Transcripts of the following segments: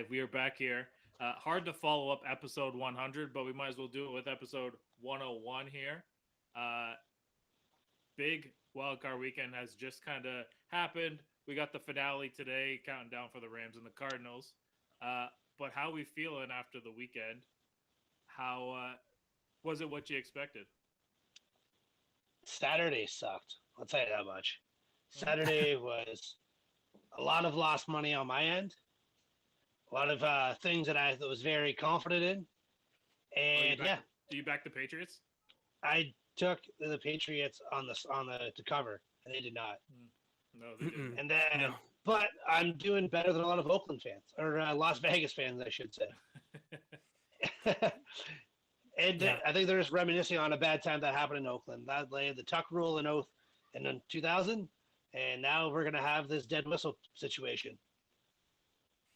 live. We are back here. Hard to follow up episode 100, but we might as well do it with episode 101 here. Big wildcard weekend has just kind of happened. We got the finale today, counting down for the Rams and the Cardinals. But how we feeling after the weekend? How was it what you expected? Saturday sucked. I'll tell you that much. Saturday was a lot of lost money on my end. A lot of things that I was very confident in. And do you back the Patriots? I took the Patriots on the to cover, and they did not. No, they didn't. And then, but I'm doing better than a lot of Oakland fans or Las Vegas fans, I should say. And I think they're just reminiscing on a bad time that happened in Oakland. That laid the Tuck rule in 2000, and now we're gonna have this dead whistle situation.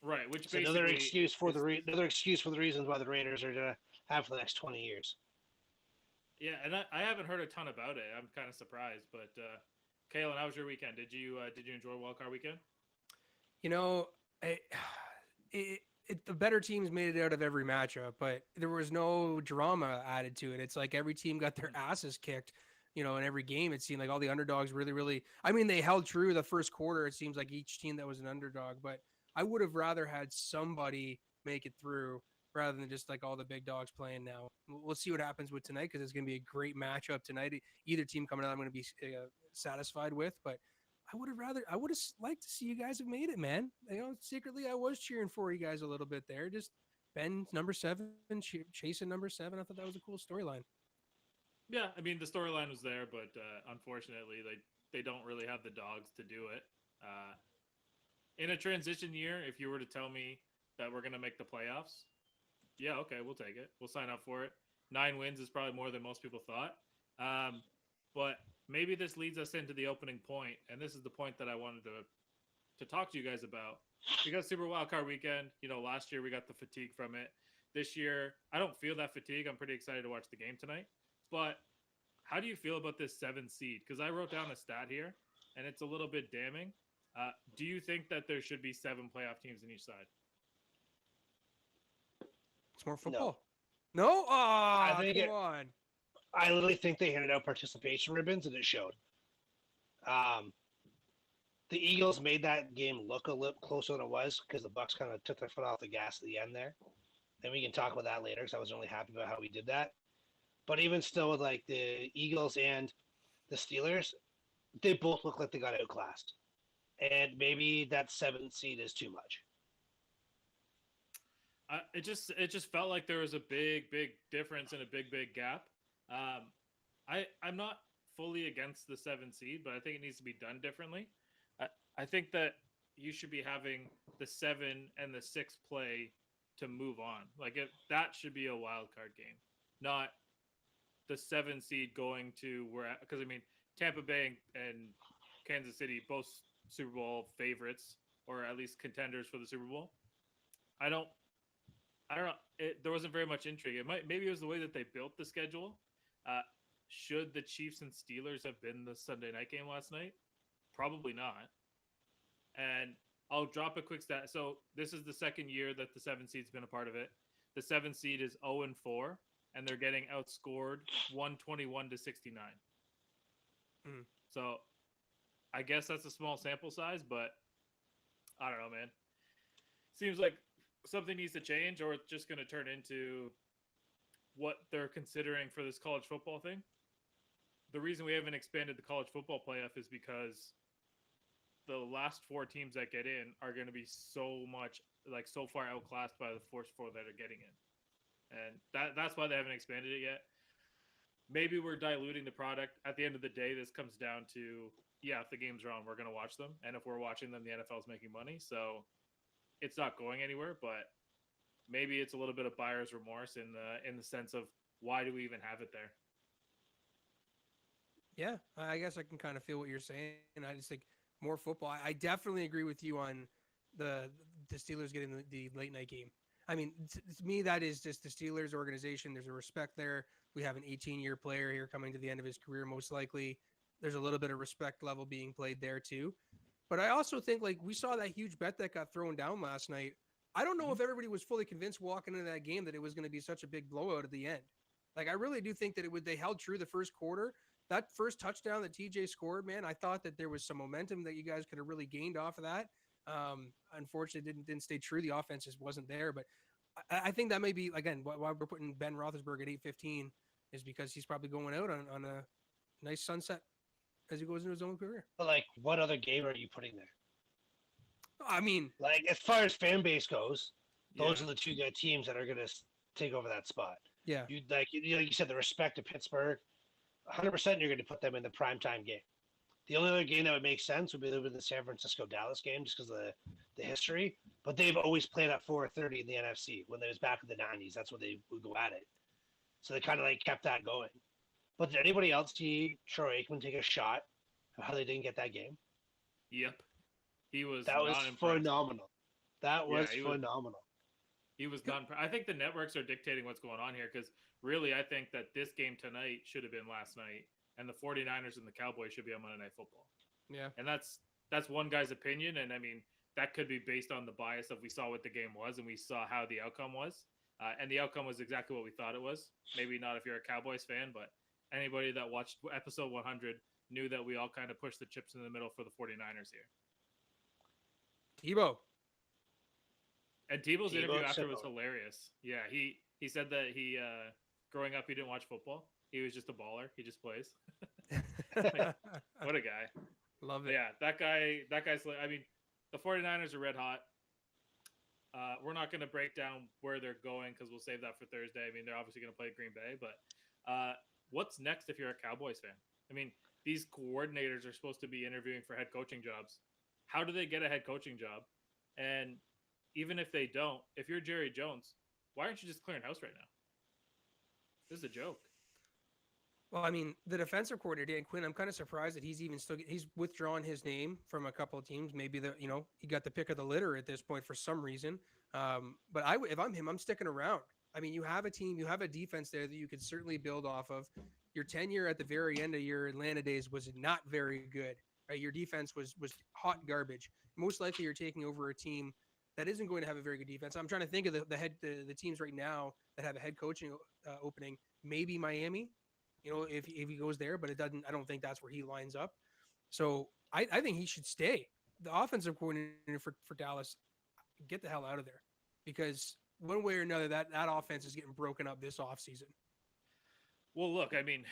Right, which so another excuse for the reasons why the Raiders are gonna have for the next 20 years. Yeah, and I haven't heard a ton about it. I'm kind of surprised, but Kaylin, how was your weekend? Did you enjoy wildcard weekend? You know, the better teams made it out of every matchup, but there was no drama added to it. It's like every team got their asses kicked, in every game. It seemed like all the underdogs really, they held true the first quarter. It seems like each team that was an underdog, but I would have rather had somebody make it through rather than just like all the big dogs playing now. We'll see what happens with tonight because it's going to be a great matchup tonight. Either team coming out, I'm going to be satisfied with, but I would have liked to see you guys have made it, man. Secretly, I was cheering for you guys a little bit there. Just Ben, number 7, chasing number 7. I thought that was a cool storyline. Yeah, the storyline was there, but unfortunately, they don't really have the dogs to do it. In a transition year, if you were to tell me that we're going to make the playoffs, yeah, okay, we'll take it. We'll sign up for it. 9 wins is probably more than most people thought. But maybe this leads us into the opening point, and this is the point that I wanted to talk to you guys about. We got Super Wildcard Weekend. Last year we got the fatigue from it. This year, I don't feel that fatigue. I'm pretty excited to watch the game tonight. But how do you feel about this 7 seed? Because I wrote down a stat here, and it's a little bit damning. Do you think that there should be 7 playoff teams in each side? It's more football. No? Oh, come on. I literally think they handed out participation ribbons, and it showed. The Eagles made that game look a little closer than it was because the Bucs kind of took their foot off the gas at the end there. And we can talk about that later because I wasn't really happy about how we did that. But even still, with like the Eagles and the Steelers, they both look like they got outclassed. And maybe that 7th seed is too much. It just felt like there was a big difference and a big gap. I'm not fully against the 7 seed, but I think it needs to be done differently. I think that you should be having the 7 and the 6 play to move on. Like that should be a wild card game, not the 7 seed going to where, because Tampa Bay and Kansas City, both Super Bowl favorites, or at least contenders for the Super Bowl. I don't know. There wasn't very much intrigue. Maybe it was the way that they built the schedule. Should the Chiefs and Steelers have been the Sunday night game last night? Probably not. And I'll drop a quick stat. So this is the second year that the 7 seed's been a part of it. The 7 seed is 0-4, and they're getting outscored 121 to 69. So I guess that's a small sample size, but I don't know, man. Seems like something needs to change, or it's just going to turn into what they're considering for this college football thing. The reason we haven't expanded the college football playoff is because the last 4 teams that get in are going to be so far outclassed by the first 4 that are getting in. And that's why they haven't expanded it yet. Maybe we're diluting the product. At the end of the day, this comes down to, if the games are on, we're going to watch them. And if we're watching them, the NFL is making money. So it's not going anywhere, but maybe it's a little bit of buyer's remorse in the sense of why do we even have it there? Yeah, I guess I can kind of feel what you're saying. I just think more football. I definitely agree with you on the Steelers getting the late night game. To me, that is just the Steelers organization. There's a respect there. We have an 18-year player here coming to the end of his career, most likely. There's a little bit of respect level being played there too. But I also think we saw that huge bet that got thrown down last night. I don't know if everybody was fully convinced walking into that game that it was going to be such a big blowout at the end. Like, I really do think that they held true the first quarter. That first touchdown that TJ scored, man, I thought that there was some momentum that you guys could have really gained off of that. Unfortunately, didn't stay true. The offense just wasn't there. But I think that may be, again, why we're putting Ben Roethlisberger at 8:15 is because he's probably going out on a nice sunset as he goes into his own career. But, like, what other game are you putting there? I mean, like, as far as fan base goes, those are the two good teams that are going to take over that spot. Yeah. You said, the respect of Pittsburgh, 100% you're going to put them in the primetime game. The only other game that would make sense would be the San Francisco-Dallas game just because of the history. But they've always played at 4:30 in the NFC. When they was back in the 90s, that's when they would go at it. So they kind of like kept that going. But did anybody else see Troy Aikman take a shot of how they didn't get that game? Yep. That was phenomenal. That was phenomenal. He was not. I think the networks are dictating what's going on here because really I think that this game tonight should have been last night. And the 49ers and the Cowboys should be on Monday Night Football. Yeah. And that's one guy's opinion. And, I mean, that could be based on the bias of we saw what the game was and we saw how the outcome was. And the outcome was exactly what we thought it was. Maybe not if you're a Cowboys fan, but anybody that watched episode 100 knew that we all kind of pushed the chips in the middle for the 49ers here. Tebow. And Tebow's interview after was hilarious. Yeah, he said that he growing up he didn't watch football. He was just a baller. He just plays. What a guy. Love it. Yeah, that guy's, I mean, the 49ers are red hot. We're not going to break down where they're going because we'll save that for Thursday. I mean, they're obviously going to play Green Bay, but what's next if you're a Cowboys fan? I mean, these coordinators are supposed to be interviewing for head coaching jobs. How do they get a head coaching job? And even if they don't, if you're Jerry Jones, why aren't you just clearing house right now? This is a joke. Well, I mean, the defensive coordinator, Dan Quinn, I'm kind of surprised that he's withdrawn his name from a couple of teams. Maybe he got the pick of the litter at this point for some reason. But if I'm him, I'm sticking around. I mean, you have a team, you have a defense there that you could certainly build off of. Your tenure at the very end of your Atlanta days was not very good. Right? Your defense was hot garbage. Most likely you're taking over a team that isn't going to have a very good defense. I'm trying to think of the teams right now that have a head coaching opening. Maybe Miami. If he goes there, but it doesn't. I don't think that's where he lines up. So I think he should stay. The offensive coordinator for Dallas, get the hell out of there, because one way or another that offense is getting broken up this offseason. Well, look, I mean,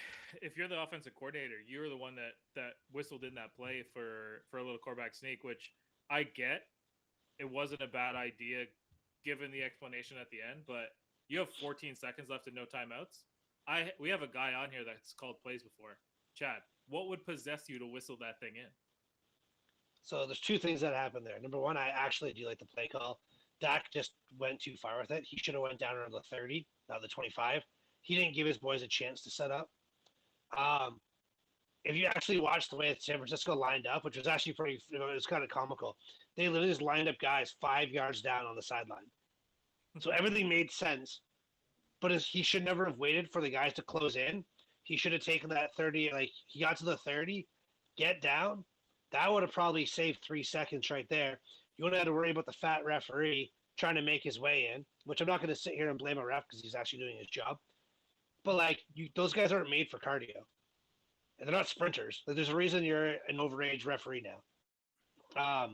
if you're the offensive coordinator, you're the one that whistled in that play for a little quarterback sneak, which I get. It wasn't a bad idea given the explanation at the end, but you have 14 seconds left and no timeouts. We have a guy on here that's called plays before. Chad, what would possess you to whistle that thing in? So there's two things that happened there. Number one, I actually do like the play call. Dak just went too far with it. He should have went down around the 30, not the 25. He didn't give his boys a chance to set up. If you actually watch the way San Francisco lined up, which was actually pretty, it was kind of comical. They literally just lined up guys 5 yards down on the sideline. So everything made sense. But he should never have waited for the guys to close in. He should have taken that 30. Like, he got to the 30, get down. That would have probably saved 3 seconds right there. You wouldn't have to worry about the fat referee trying to make his way in, which I'm not going to sit here and blame a ref because he's actually doing his job. But, like, those guys aren't made for cardio. And they're not sprinters. Like, there's a reason you're an overage referee now.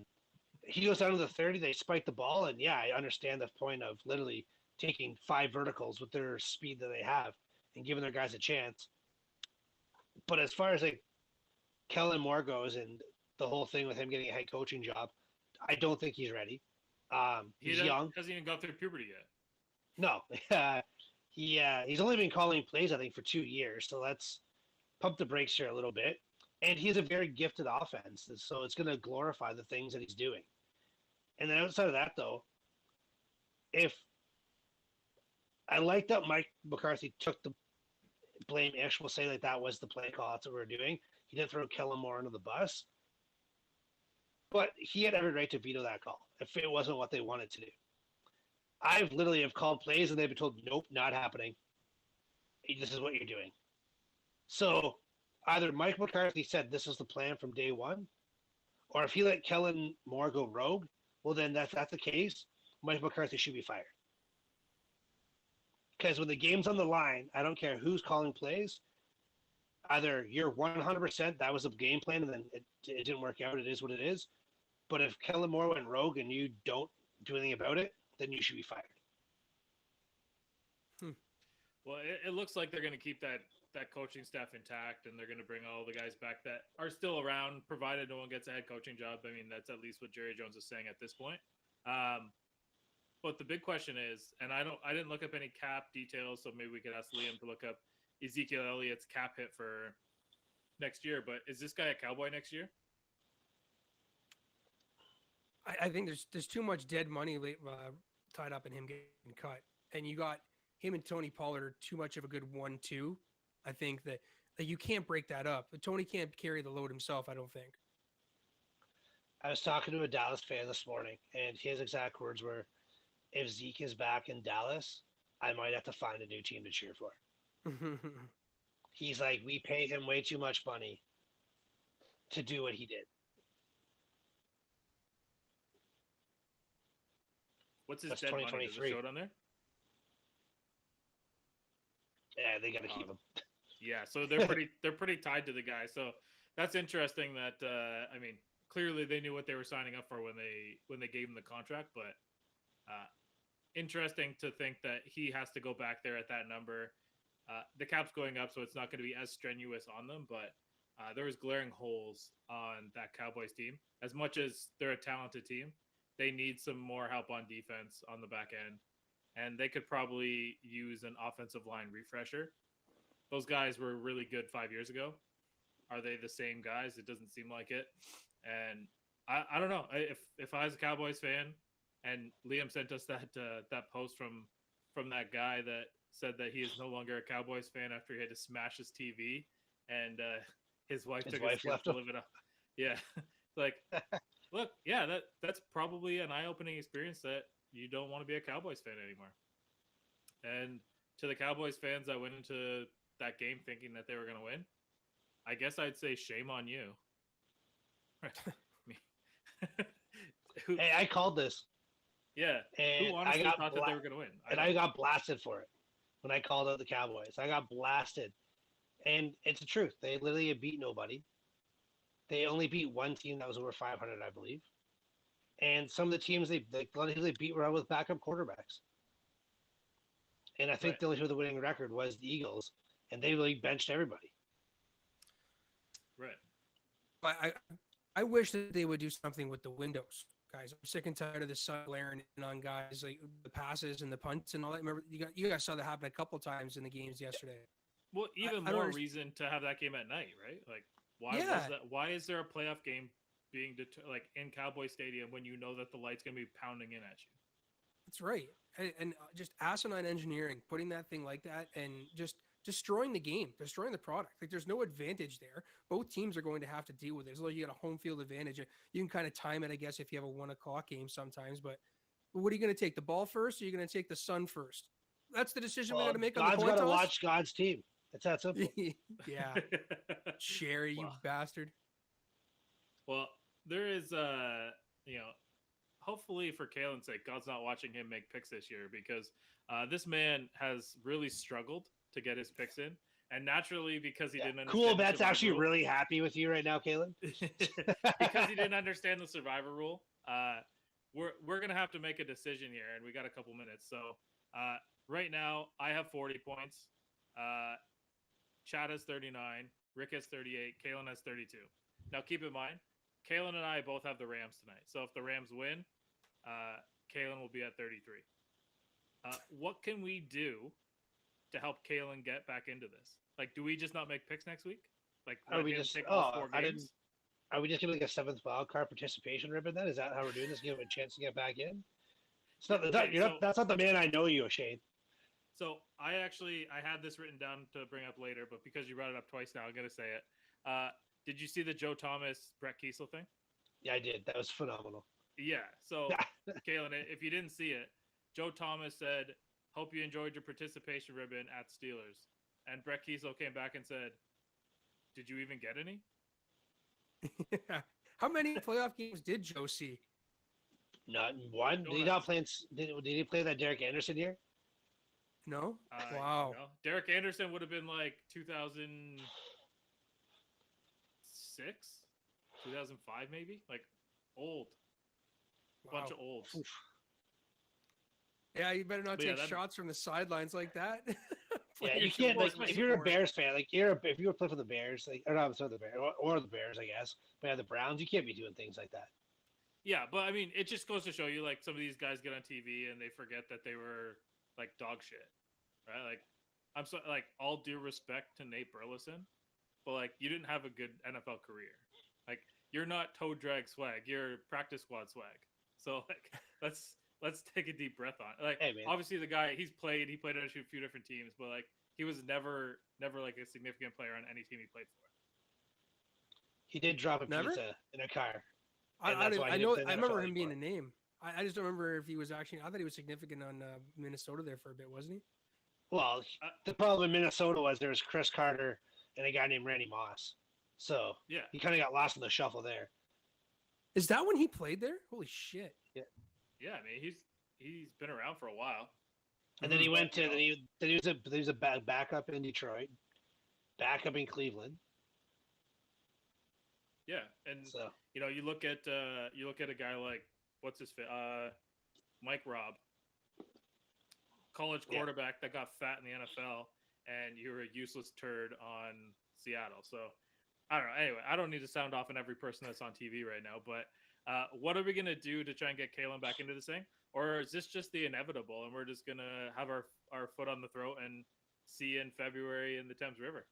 He goes down to the 30. They spike the ball. And, yeah, I understand the point of literally taking 5 verticals with their speed that they have and giving their guys a chance. But as far as like Kellen Moore goes and the whole thing with him getting a head coaching job, I don't think he's ready. He's young. Hasn't even gone through puberty yet. No. He's only been calling plays, I think, for 2 years. So let's pump the brakes here a little bit. And he has a very gifted offense. So it's going to glorify the things that he's doing. And then outside of that, though, I like that Mike McCarthy took the blame-ish. We'll say like that was the play call. That's what we're doing. He didn't throw Kellen Moore under the bus. But he had every right to veto that call if it wasn't what they wanted to do. I've literally have called plays and they've been told, nope, not happening. This is what you're doing. So either Mike McCarthy said this is the plan from day one, or if he let Kellen Moore go rogue, well, then that's the case. Mike McCarthy should be fired. Because when the game's on the line, I don't care who's calling plays. Either you're 100% that was a game plan and then it didn't work out. It is what it is. But if Kellen Moore went rogue and you don't do anything about it, then you should be fired. Well, it looks like they're going to keep that coaching staff intact, and they're going to bring all the guys back that are still around, provided no one gets a head coaching job. I mean, that's at least what Jerry Jones is saying at this point. But the big question is, and I didn't look up any cap details, so maybe we could ask Liam to look up Ezekiel Elliott's cap hit for next year. But is this guy a Cowboy next year? I think there's too much dead money tied up in him getting cut, and you got him and Tony Pollard are too much of a good 1-2. I think that you can't break that up. But Tony can't carry the load himself, I don't think. I was talking to a Dallas fan this morning, and his exact words were, if Zeke is back in Dallas, I might have to find a new team to cheer for. He's like, we pay him way too much money to do what he did. What's his dead money? Does it show it on there? Yeah, they got to keep him. Yeah, so they're pretty tied to the guy. So that's interesting. That I mean, clearly they knew what they were signing up for when they gave him the contract. But interesting to think that he has to go back there at that number. The cap's going up, so it's not going to be as strenuous on them. But there was glaring holes on that Cowboys team. As much as they're a talented team, they need some more help on defense on the back end. And they could probably use an offensive line refresher. Those guys were really good 5 years ago. Are they the same guys? It doesn't seem like it. And I don't know. If I was a Cowboys fan and Liam sent us that post from that guy that said that he is no longer a Cowboys fan after he had to smash his TV and his wife took his kids to live it up. Yeah. Like, look, yeah, that's probably an eye-opening experience that you don't want to be a Cowboys fan anymore. And to the Cowboys fans that went into that game thinking that they were going to win, I guess I'd say shame on you. Hey, I called this. Yeah. And who honestly thought that they were going to win? I got blasted for it when I called out the Cowboys. I got blasted. And it's the truth. They literally beat nobody. They only beat one team that was over 500, I believe. And some of the teams they beat were out with backup quarterbacks. And I think the only team with the winning record was the Eagles, and they really benched everybody. Right. I wish that they would do something with the windows, guys. I'm sick and tired of the sun glaring in on guys, like the passes and the punts and all that. Remember, you guys saw that happen a couple times in the games yesterday. Well, even more reason to have that game at night, right? Like, why is there a playoff game being in Cowboy Stadium when you know that the light's going to be pounding in at you? That's right. And just asinine engineering, putting that thing like that and just destroying the game, destroying the product. Like, there's no advantage there. Both teams are going to have to deal with it. As though you got a home field advantage. You can kind of time it, I guess, if you have a 1 o'clock game sometimes. But what are you going to take, the ball first, or are you going to take the sun first? That's the decision we got to make on the coin toss. God's got to watch God's team. It's that simple. Yeah. Sherry, you bastard. Well, there is, hopefully for Kaylin's sake, God's not watching him make picks this year, because this man has really struggled to get his picks in. And naturally, because he didn't understand. Cool, Bet's actually really happy with you right now, Kaylin. Because he didn't understand the survivor rule. We're going to have to make a decision here, and we got a couple minutes. So right now, I have 40 points. Chad has 39. Rick has 38. Kaylin has 32. Now, keep in mind, Kaylin and I both have the Rams tonight. So if the Rams win, Kaylin will be at 33. What can we do to help Kaylin get back into this? Like, do we just not make picks next week? Like, are we just take all 4 games? Are we just giving like a 7th wild card participation ribbon then? Is that how we're doing this? Give him a chance to get back in? That's not the man I know you, Shane. So I had this written down to bring up later, but because you brought it up twice now, I'm going to say it. Did you see the Joe Thomas, Brett Kiesel thing? Yeah, I did. That was phenomenal. Yeah. So, Kaylin, if you didn't see it, Joe Thomas said, "Hope you enjoyed your participation ribbon at Steelers." And Brett Kiesel came back and said, "Did you even get any?" How many playoff games did Joe see? Not one. Did he not play? Did he play that Derek Anderson year? No. Wow. No. Derek Anderson would have been like 2006, 2005, maybe. Like old. Wow. Bunch of olds. Oof. Yeah, you better not But yeah, take shots from the sidelines like that. Yeah, you Players can't. should Like, be if you're a supported. Bears fan, like if you were playing for the Bears, like or not, sorry, the Bears or the Bears, I guess. But yeah, the Browns, you can't be doing things like that. Yeah, but I mean, it just goes to show you, like, some of these guys get on TV and they forget that they were like dog shit, right? Like, I'm so like all due respect to Nate Burleson, but like you didn't have a good NFL career. Like, you're not toe drag swag, you're practice squad swag. So like, let's take a deep breath on it. Like, Hey, man. obviously the guy he played on a few different teams, but like he was never like a significant player on any team he played for. He did drop a Never? pizza in a car. I that's why he know. didn't play I in the remember NFL him being a anymore. name. I just don't remember if he was actually. I thought he was significant on Minnesota there for a bit, wasn't he? Well, the problem in Minnesota was there was Chris Carter and a guy named Randy Moss. So Yeah. he kind of got lost in the shuffle there. Is that when he played there? Holy shit! Yeah, I mean, he's been around for a while. And then he Mhm. went to then he was a backup in Detroit, backup in Cleveland. Yeah, and So you know, you look at a guy like what's his Mike Robb, college Yeah. quarterback that got fat in the NFL, and you were a useless turd on Seattle. So I don't know. Anyway, I don't need to sound off on every person that's on TV right now, but what are we gonna do to try and get Kaylin back into this thing, or is this just the inevitable, and we're just gonna have our foot on the throat and see you in February in the Thames River?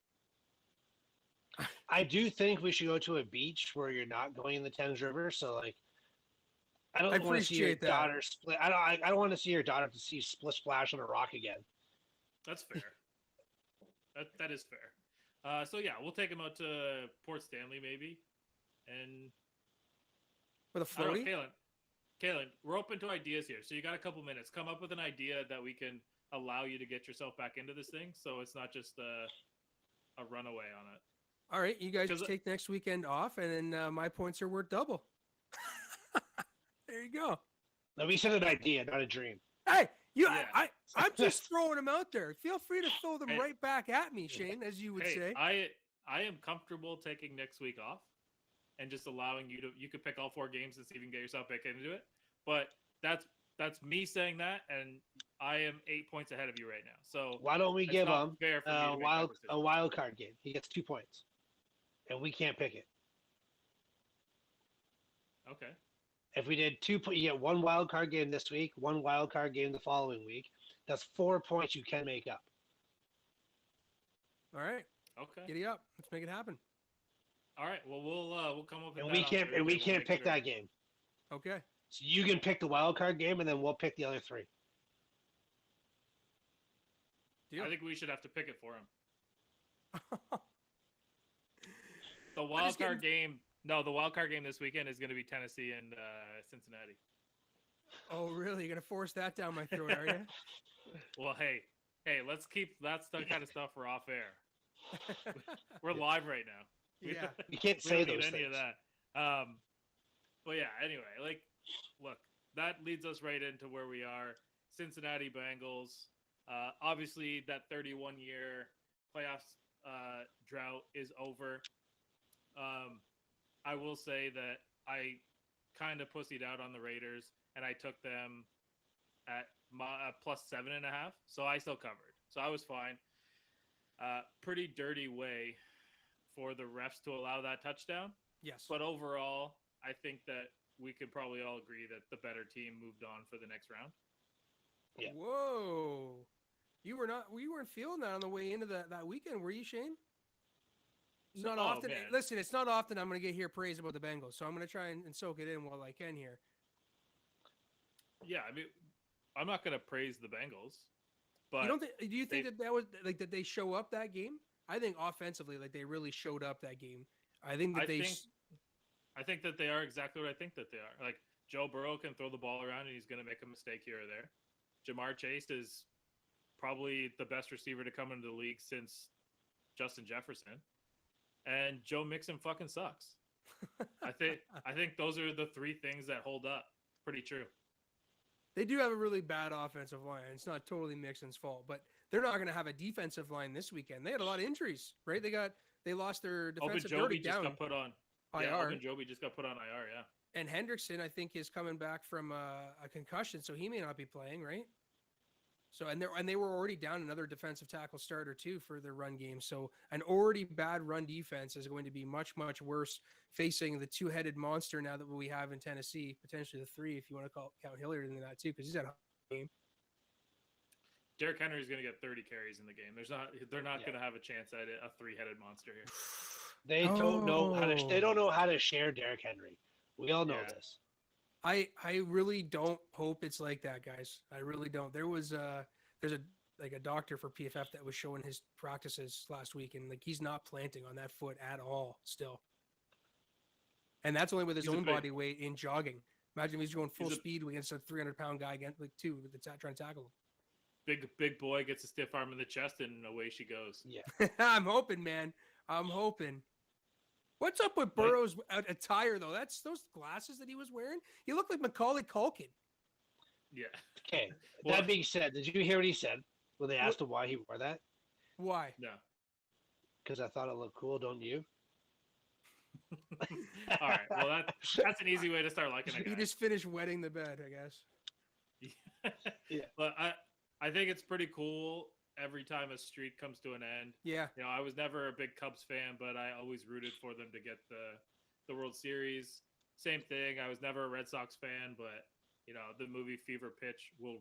I do think we should go to a beach where you're not going in the Thames River. So like, I don't I want to see your appreciate that. daughter split. I don't want to see your daughter to see split splash on a rock again. That's fair. that is fair. So yeah, we'll take him out to Port Stanley maybe, and With a I don't floaty. know, Kaylin, we're open to ideas here. So you got a couple minutes. Come up with an idea that we can allow you to get yourself back into this thing, so it's not just a runaway on it. All right, you guys 'Cause- just take next weekend off, and then my points are worth double. There you go. No, we said an idea, not a dream. Hey, Yeah. I'm just throwing them out there. Feel free to throw them Hey. right back at me, Shane, as you would Hey, say. I am comfortable taking next week off and just allowing you could pick all 4 games and see if you can get yourself back into it. But that's me saying that, and I am 8 points ahead of you right now. So Why don't we it's give not him fair for me to a make that decision. wild card game? He gets 2 points, and we can't pick it. Okay. If we did you get 1 wild card game this week, 1 wild card game the following week. That's 4 points you can make up. All right, Okay. giddy up. Let's make it happen. All right. Well, we'll come up with And that we on can't Thursday. We'll make pick sure. that game. Okay. So you can pick the wild card game, and then we'll pick the other 3. Deal. I think we should have to pick it for him. The just wild card game. No, the wild card game this weekend is going to be Tennessee and Cincinnati. Oh, really? You're gonna force that down my throat, are you? Well, hey, let's keep that kind of stuff for off air. We're live right now. Yeah. You can't We say don't need those any things. of that. But yeah, anyway, like, look, that leads us right into where we are. Cincinnati Bengals. Obviously, that 31-year playoffs drought is over. I will say that I kind of pussied out on the Raiders, and I took them at plus 7.5, so I still covered. So I was fine. Pretty dirty way for the refs to allow that touchdown. Yes. But overall, I think that we could probably all agree that the better team moved on for the next round. Yeah. Whoa. You weren't feeling that on the way into that weekend, were you, Shane? It's not Oh, often. man. Listen, it's not often I'm going to get here praise about the Bengals, so I'm going to try and soak it in while I can here. Yeah, I mean, I'm not going to praise the Bengals, but You don't think? Do you think they- that was like that they show up that game? I think offensively, like they really showed up that game. I think that I think that they are exactly what I think that they are. Like, Joe Burrow can throw the ball around and he's going to make a mistake here or there. Jamar Chase is probably the best receiver to come into the league since Justin Jefferson. And Joe Mixon fucking sucks. I think those are the 3 things that hold up pretty true. They do have a really bad offensive line. It's not totally Mixon's fault, but they're not going to have a defensive line this weekend. They had a lot of injuries, right? They lost their defensive Ogunjobi down. just got put on IR. Yeah, Ogunjobi just got put on IR. Yeah. And Hendrickson, I think, is coming back from a concussion, so he may not be playing, right? So and they were already down another defensive tackle starter too for their run game. So an already bad run defense is going to be much, much worse facing the two-headed monster now that we have in Tennessee, potentially the three if you want to count Hilliard in that too, because he's at a game. Derrick Henry is going to get 30 carries in the game. They're not going to have a chance at a three-headed monster here. They don't know how to. They don't know how to share Derrick Henry. We all know this. I really don't hope it's like that, guys. I really don't. There's a doctor for PFF that was showing his practices last week, and like he's not planting on that foot at all still. And that's only with his own body weight in jogging. Imagine if he's going full speed against a 300-pound guy against that's trying to tackle him. Big boy gets a stiff arm in the chest, and away she goes. Yeah, I'm hoping, man. I'm hoping. What's up with Burrow's attire, though? That's those glasses that he was wearing. He looked like Macaulay Culkin. Yeah. Okay. That being said, did you hear what he said when they asked him why he wore that? Why? No. Because I thought it looked cool, don't you? All right. Well, that's an easy way to start liking a guy. He just finished wetting the bed, I guess. Yeah. But I think it's pretty cool every time a streak comes to an end. Yeah. You know, I was never a big Cubs fan, but I always rooted for them to get the World Series. Same thing. I was never a Red Sox fan, but you know, the movie Fever Pitch will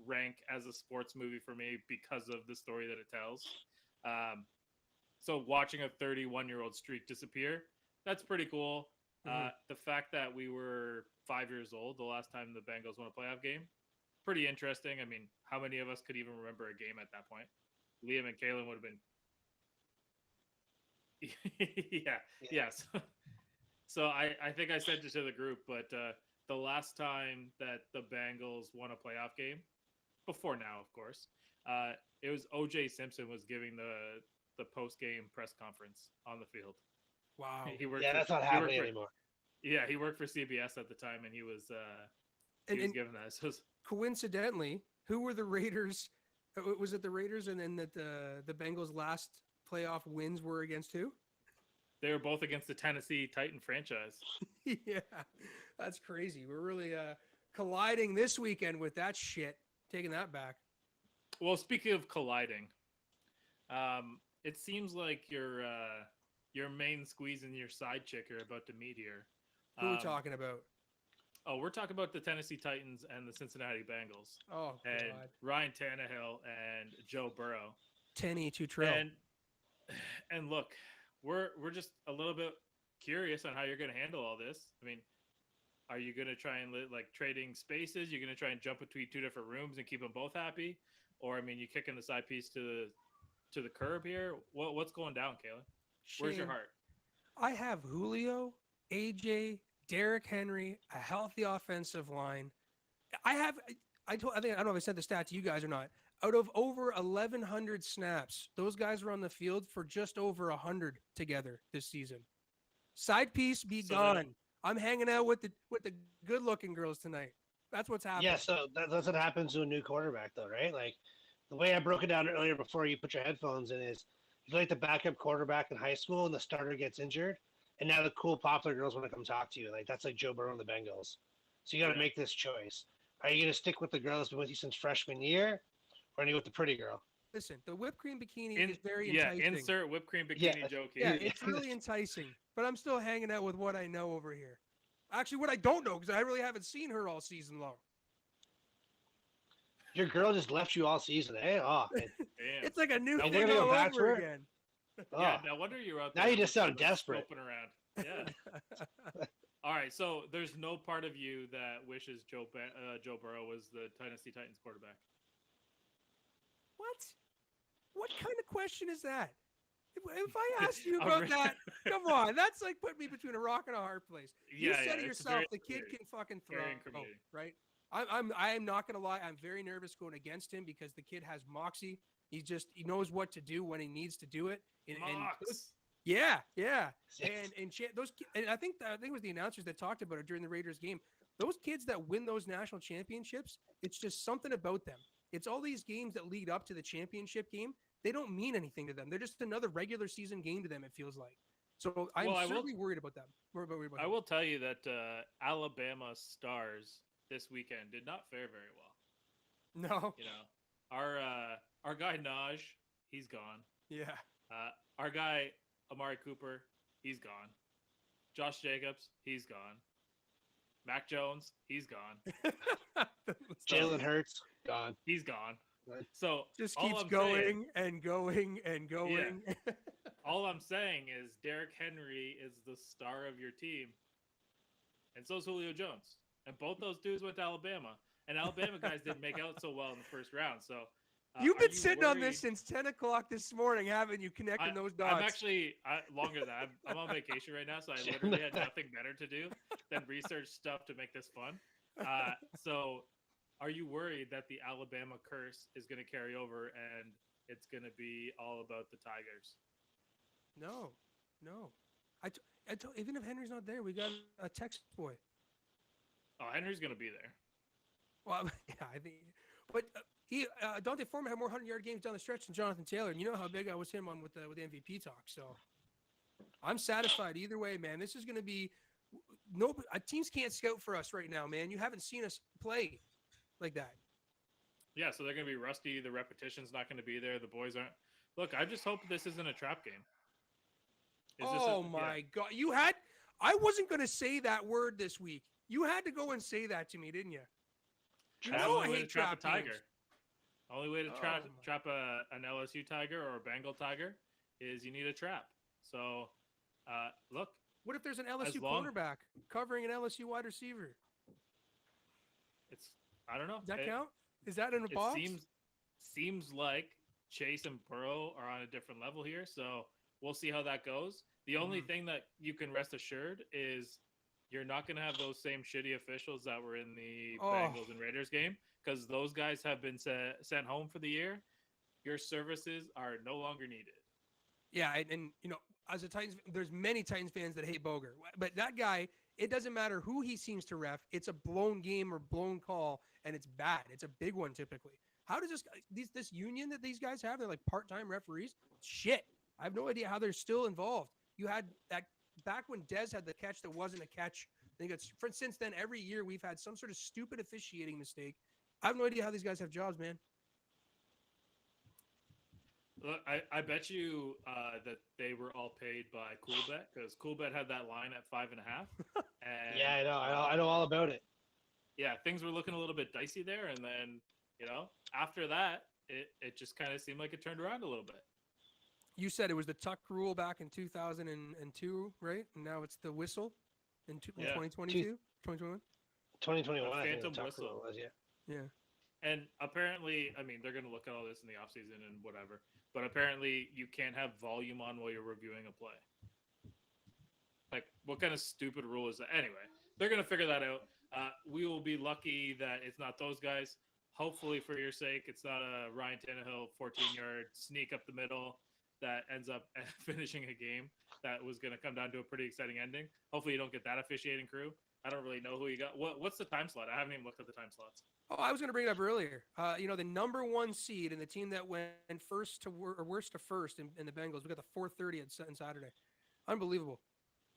rank as a sports movie for me because of the story that it tells. So watching a 31-year-old streak disappear, that's pretty cool. The fact that we were 5 years old the last time the Bengals won a playoff game, pretty interesting. I mean, how many of us could even remember a game at that point? Liam and Kaylin would have been. Yeah. So I think I said this to the group, but the last time that the Bengals won a playoff game, before now, of course, it was O.J. Simpson was giving the post-game press conference on the field. Wow. That's not happening anymore. Yeah, he worked for CBS at the time, and he was giving that. So coincidentally, who were the Raiders? Was it the Raiders, and then that the Bengals' last playoff wins were against who? They were both against the Tennessee Titan franchise. Yeah, that's crazy. We're really colliding this weekend with that shit. Taking that back. Well, speaking of colliding, it seems like your main squeeze and your side chick are about to meet here. Who are we talking about? Oh, we're talking about the Tennessee Titans and the Cincinnati Bengals. Oh, and God. Ryan Tannehill and Joe Burrow. Tenny to trail. And look, we're just a little bit curious on how you're going to handle all this. I mean, are you going to try and like trading spaces? You're going to try and jump between two different rooms and keep them both happy? Or, I mean, you kicking the side piece to the curb here? What's going down, Kaylin? Where's your heart? I have Julio, AJ, Derrick Henry, a healthy offensive line. I don't know if I sent the stat to you guys or not. Out of over 1,100 snaps, those guys were on the field for just over 100 together this season. Side piece be gone. I'm hanging out with the good-looking girls tonight. That's what's happening. Yeah, so that's what happens to a new quarterback, though, right? Like the way I broke it down earlier before you put your headphones in is you're like the backup quarterback in high school, and the starter gets injured, and now the cool popular girls want to come talk to you. Like that's like Joe Burrow and the Bengals. So you got to make this choice. Are you going to stick with the girl that's been with you since freshman year, or are you with the pretty girl? Listen, the whipped cream bikini is very enticing. Yeah, insert whipped cream bikini joke here. Yeah, it's really enticing. But I'm still hanging out with what I know over here. Actually, what I don't know, because I really haven't seen her all season long. Your girl just left you all season, eh? Oh, man. It's like a new thing all go back over to her? again. Yeah, no wonder you're out there. Now you just sound desperate. Scoping around. Yeah. All right, so there's no part of you that wishes Joe Burrow was the Tennessee Titans quarterback. What? What kind of question is that? If I asked you about that, come on, that's like putting me between a rock and a hard place. You said it yourself. The kid can fucking throw, right? I'm not gonna lie. I'm very nervous going against him because the kid has moxie. He knows what to do when he needs to do it. And yeah. And I think it was the announcers that talked about it during the Raiders game. Those kids that win those national championships, it's just something about them. It's all these games that lead up to the championship game. They don't mean anything to them. They're just another regular season game to them, it feels like. So I'm certainly worried about them. I will tell you that Alabama Stars this weekend did not fare very well. No. You know, our guy Naj, he's gone. Yeah. Our guy Amari Cooper, he's gone. Josh Jacobs, he's gone. Mac Jones, he's gone. Jalen Hurts, gone. He's gone. So just keeps going and going and going. Yeah. All I'm saying is Derrick Henry is the star of your team, and so is Julio Jones. And both those dudes went to Alabama, and Alabama guys didn't make out so well in the first round. So you've been sitting on this since 10 o'clock this morning, haven't you? Connecting those dots. I'm actually longer than that. I'm on vacation right now, so I literally had nothing better to do than research stuff to make this fun. So are you worried that the Alabama curse is going to carry over and it's going to be all about the Tigers? No. Even if Henry's not there, we got a Texas boy. Oh, Henry's going to be there. Well, yeah, I think. But Dante Foreman had more 100-yard games down the stretch than Jonathan Taylor, and you know how big I was him on with the MVP talk. So I'm satisfied either way, man. This is going to be teams can't scout for us right now, man. You haven't seen us play like that. Yeah, so they're going to be rusty. The repetition's not going to be there. The boys aren't. Look, I just hope this isn't a trap game. God! I wasn't going to say that word this week. You had to go and say that to me, didn't you? That's the only way to trap a tiger. Only way to trap an LSU Tiger or a Bengal Tiger is you need a trap. So, look. What if there's an LSU cornerback covering an LSU wide receiver? I don't know. Does that count? Is that in a box? Seems like Chase and Burrow are on a different level here. So we'll see how that goes. The only thing that you can rest assured is you're not going to have those same shitty officials that were in the Bengals and Raiders game, because those guys have been sent home for the year. Your services are no longer needed. Yeah, and you know, as a Titans, there's many Titans fans that hate Boger, but that guy, it doesn't matter who he seems to ref. It's a blown game or blown call, and it's bad. It's a big one typically. How does this union that these guys have? They're like part-time referees. Shit, I have no idea how they're still involved. You had that back when Dez had the catch that wasn't a catch. I think since then every year we've had some sort of stupid officiating mistake. I have no idea how these guys have jobs, man. Look, I bet you that they were all paid by Coolbet, because Coolbet had that line at 5.5. And yeah, I know all about it. Yeah, things were looking a little bit dicey there, and then after that, it just kind of seemed like it turned around a little bit. You said it was the tuck rule back in 2002, right? And now it's the whistle in 2022, 2021. 2021. Phantom whistle. Yeah. And apparently, I mean, they're going to look at all this in the offseason and whatever. But apparently, you can't have volume on while you're reviewing a play. Like, what kind of stupid rule is that? Anyway, they're going to figure that out. We will be lucky that it's not those guys. Hopefully, for your sake, it's not a Ryan Tannehill 14-yard sneak up the middle that ends up finishing a game that was going to come down to a pretty exciting ending. Hopefully, you don't get that officiating crew. I don't really know who you got. What's the time slot? I haven't even looked at the time slots. Oh, I was going to bring it up earlier. The number one seed and the team that went first to worst to first in the Bengals. We got the 4:30 on Saturday. Unbelievable.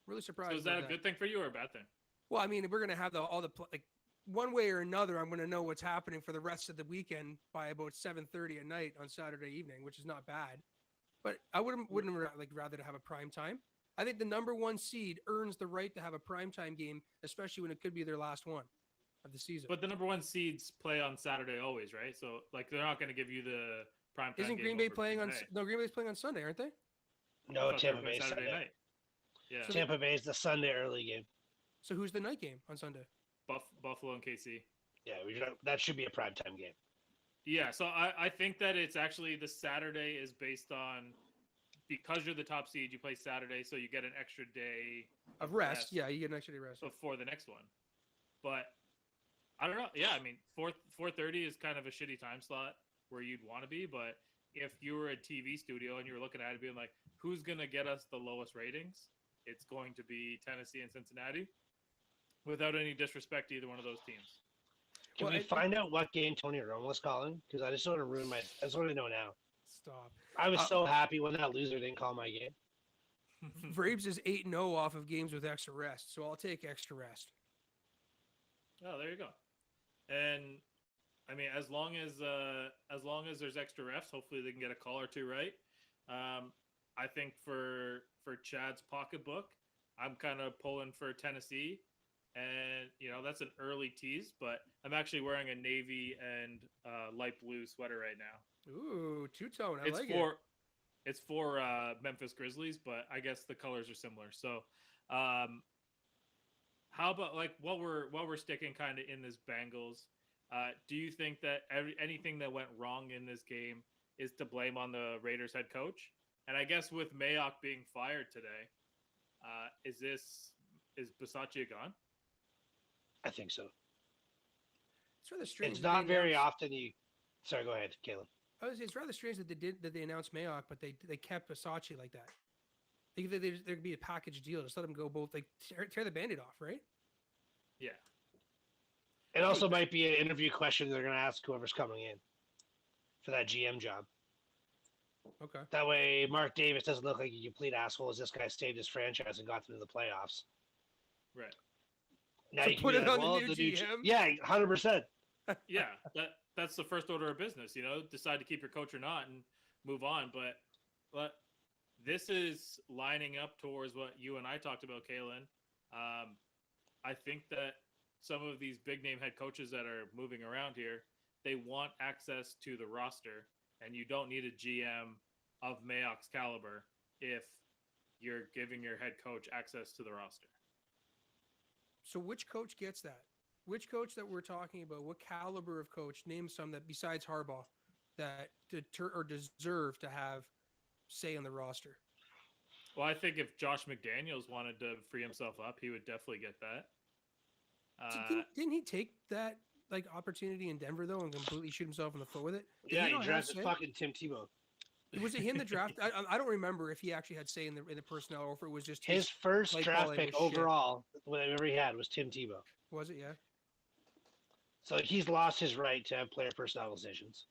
Really surprised. So is that a good thing for you or a bad thing? Well, I mean, we're going to have one way or another. I'm going to know what's happening for the rest of the weekend by about 7:30 at night on Saturday evening, which is not bad. But I wouldn't rather to have a prime time. I think the number one seed earns the right to have a primetime game, especially when it could be their last one of the season. But the number one seeds play on Saturday always, right? So, they're not going to give you the primetime game. Isn't Green Bay playing on – no, Green Bay's playing on Sunday, aren't they? No, Tampa Bay Saturday night. Yeah. So Tampa Bay is the Sunday early game. So who's the night game on Sunday? Buffalo and KC. Yeah, that should be a primetime game. Yeah, so I think that it's actually the Saturday is based on – because you're the top seed, you play Saturday, so you get an extra day of rest. Yeah, you get an extra day rest before the next one. But I don't know. Yeah, I mean, 4:30 is kind of a shitty time slot where you'd want to be. But if you were a TV studio and you were looking at it being like, who's going to get us the lowest ratings? It's going to be Tennessee and Cincinnati. without any disrespect to either one of those teams. Can we find out what game Tony Romo was calling? Because I just want to ruin my. I just want to know now. Stop. I was so happy when that loser didn't call my game. Vrabes is 8-0 off of games with extra rest, so I'll take extra rest. Oh, there you go. And I mean, as long as there's extra refs, hopefully they can get a call or two right. I think for Chad's pocketbook, I'm kind of pulling for Tennessee, and that's an early tease, but I'm actually wearing a navy and light blue sweater right now. Ooh, two-tone. I It's like for it. It's for Memphis Grizzlies, but I guess the colors are similar. So, how about while we're sticking kind of in this Bengals, do you think that anything that went wrong in this game is to blame on the Raiders head coach? And I guess with Mayock being fired today, is Bisaccia gone? I think so. It's rather strange. It's not very often you. Sorry, go ahead, Kaylin. It's rather strange that they announced Mayock, but they kept Bisaccia like that. There could be a package deal. Just let them go both. Tear the Band-Aid off, right? Yeah. It also might be an interview question they're going to ask whoever's coming in for that GM job. Okay. That way, Mark Davis doesn't look like a complete asshole as this guy saved his franchise and got them to the playoffs. Right. Now So you can put be it like, on well, the new GM? Yeah, 100%. Yeah, that's the first order of business. Decide to keep your coach or not and move on. But this is lining up towards what you and I talked about, Kaylin. I think that some of these big name head coaches that are moving around here, they want access to the roster, and you don't need a GM of Mayock's caliber if you're giving your head coach access to the roster. So which coach gets that? Which coach that we're talking about? What caliber of coach? Name some that besides Harbaugh that deserve to have say on the roster. Well, I think if Josh McDaniels wanted to free himself up, he would definitely get that. Didn't he take that opportunity in Denver though and completely shoot himself in the foot with it? Yeah, he drafted fucking Tim Tebow. Was it him that drafted? I don't remember if he actually had say in the personnel or if it was just his first draft pick overall, whatever he had, was Tim Tebow. Was it? Yeah. So he's lost his right to have player personnel decisions.